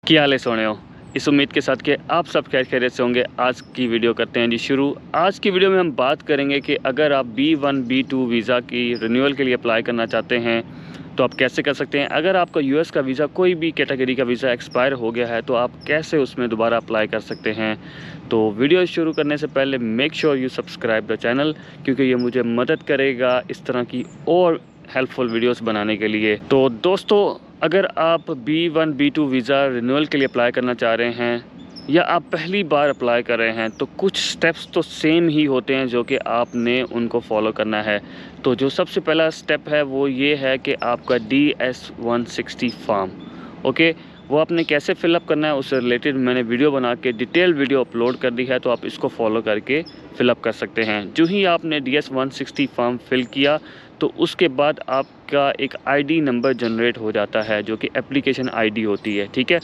क्या हाल है सोनियो। इस उम्मीद के साथ कि आप सब खैरियत से होंगे। आज की वीडियो करते हैं जी शुरू। आज की वीडियो में हम बात करेंगे कि अगर आप B1 B2 वीज़ा की रिन्यूअल के लिए अप्लाई करना चाहते हैं तो आप कैसे कर सकते हैं। अगर आपका US का वीज़ा कोई भी कैटेगरी का वीज़ा एक्सपायर हो गया है तो आप कैसे उसमें दोबारा अप्लाई कर सकते हैं। तो वीडियो शुरू करने से पहले make sure you subscribe the channel, क्योंकि ये मुझे मदद करेगा इस तरह की और हेल्पफुल वीडियोस बनाने के लिए। तो दोस्तों, अगर आप B1 B2 वीज़ा रिन्यूअल के लिए अप्लाई करना चाह रहे हैं या आप पहली बार अप्लाई कर रहे हैं तो कुछ स्टेप्स तो सेम ही होते हैं जो कि आपने उनको फॉलो करना है। तो जो सबसे पहला स्टेप है वो ये है कि आपका DS-160 फॉर्म, ओके, वो आपने कैसे फ़िलअप करना है उससे रिलेटेड मैंने वीडियो बना के डिटेल वीडियो अपलोड कर दी है, तो आप इसको फॉलो करके फ़िलअप कर सकते हैं। जो ही आपने DS-160 फॉर्म फिल किया तो उसके बाद आपका एक आईडी नंबर जनरेट हो जाता है जो कि एप्लीकेशन आईडी होती है, ठीक है।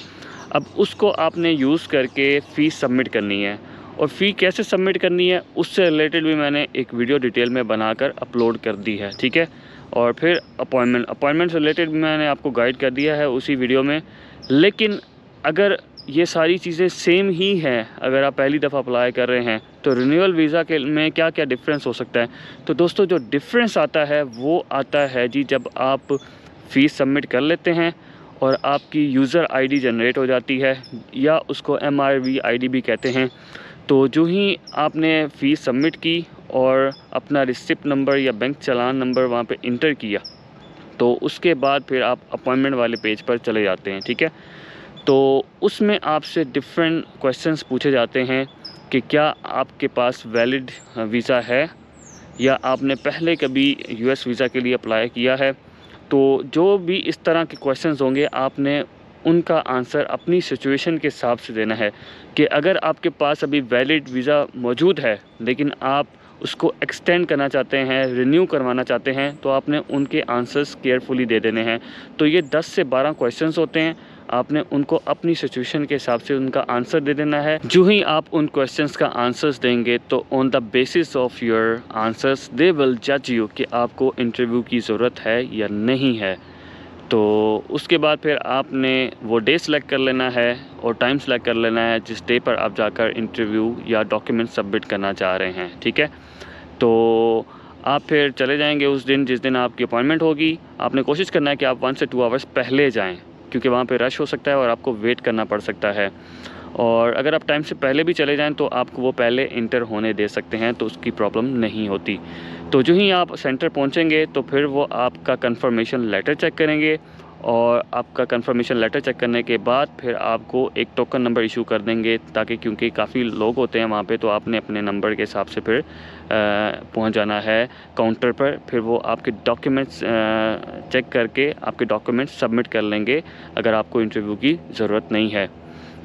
अब उसको आपने यूज़ करके फ़ीस सबमिट करनी है, और फ़ी कैसे सबमिट करनी है उससे रिलेटेड भी मैंने एक वीडियो डिटेल में बनाकर अपलोड कर दी है, ठीक है। और फिर अपॉइंटमेंट से रिलेटेड भी मैंने आपको गाइड कर दिया है उसी वीडियो में। लेकिन अगर ये सारी चीज़ें सेम ही हैं, अगर आप पहली दफ़ा अप्लाई कर रहे हैं तो रिन्यूअल वीज़ा के में क्या क्या डिफरेंस हो सकता है। तो दोस्तों, जो डिफरेंस आता है वो आता है जी जब आप फ़ीस सबमिट कर लेते हैं और आपकी यूज़र आईडी जनरेट हो जाती है, या उसको MRV आईडी भी कहते हैं। तो जो ही आपने फ़ीस सबमिट की और अपना रिसिप्ट नंबर या बैंक चालान नंबर वहाँ पे इंटर किया, तो उसके बाद फिर आप अपॉइंटमेंट वाले पेज पर चले जाते हैं, ठीक है। तो उसमें आपसे डिफरेंट क्वेश्चंस पूछे जाते हैं कि क्या आपके पास वैलिड वीज़ा है या आपने पहले कभी US वीज़ा के लिए अप्लाई किया है। तो जो भी इस तरह के क्वेश्चंस होंगे आपने उनका आंसर अपनी सिचुएशन के हिसाब से देना है कि अगर आपके पास अभी वैलिड वीज़ा मौजूद है लेकिन आप उसको एक्सटेंड करना चाहते हैं, रिन्यू करवाना चाहते हैं, तो आपने उनके आंसर्स केयरफुली दे देने हैं। तो ये 10 से 12 क्वेश्चंस होते हैं, आपने उनको अपनी सिचुएशन के हिसाब से उनका आंसर दे देना है। जो ही आप उन क्वेश्चंस का आंसर्स देंगे तो on the basis of your answers they will जज यू कि आपको इंटरव्यू की ज़रूरत है या नहीं है। तो उसके बाद फिर आपने वो डे सेलेक्ट कर लेना है और टाइम सेलेक्ट कर लेना है जिस डे पर आप जाकर इंटरव्यू या डॉक्यूमेंट सबमिट करना चाह रहे हैं, ठीक है। तो आप फिर चले जाएंगे उस दिन जिस दिन आपकी अपॉइंटमेंट होगी। आपने कोशिश करना है कि आप 1 से 2 आवर्स पहले जाएं, क्योंकि वहाँ पे रश हो सकता है और आपको वेट करना पड़ सकता है। और अगर आप टाइम से पहले भी चले जाएं तो आपको वो पहले इंटर होने दे सकते हैं, तो उसकी प्रॉब्लम नहीं होती। तो जो ही आप सेंटर पहुंचेंगे तो फिर वो आपका कंफर्मेशन लेटर चेक करेंगे, और आपका कंफर्मेशन लेटर चेक करने के बाद फिर आपको एक टोकन नंबर इशू कर देंगे, ताकि क्योंकि काफ़ी लोग होते हैं वहाँ पे, तो आपने अपने नंबर के हिसाब से फिर पहुँच जाना है काउंटर पर। फिर वो आपके डॉक्यूमेंट्स चेक करके आपके डॉक्यूमेंट्स सबमिट कर लेंगे अगर आपको इंटरव्यू की ज़रूरत नहीं है।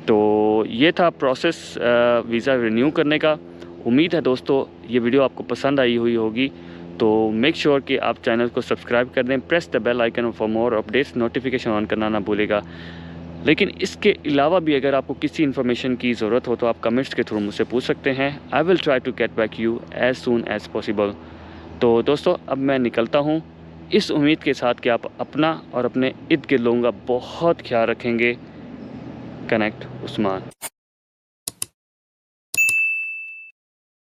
तो ये था प्रोसेस वीज़ा रिन्यू करने का। उम्मीद है दोस्तों ये वीडियो आपको पसंद आई हुई होगी। तो मेक श्योर कि आप चैनल को सब्सक्राइब कर दें, press the bell icon for more updates, notification on करना ना भूलेगा। लेकिन इसके अलावा भी अगर आपको किसी इन्फॉर्मेशन की ज़रूरत हो तो आप कमेंट्स के थ्रू मुझसे पूछ सकते हैं। I will try to get back you as soon as possible. तो दोस्तों, अब मैं निकलता हूँ इस उम्मीद के साथ कि आप अपना और अपने इर्द गिर्द लोगों का बहुत ख्याल रखेंगे। कनेक्ट उस्मान।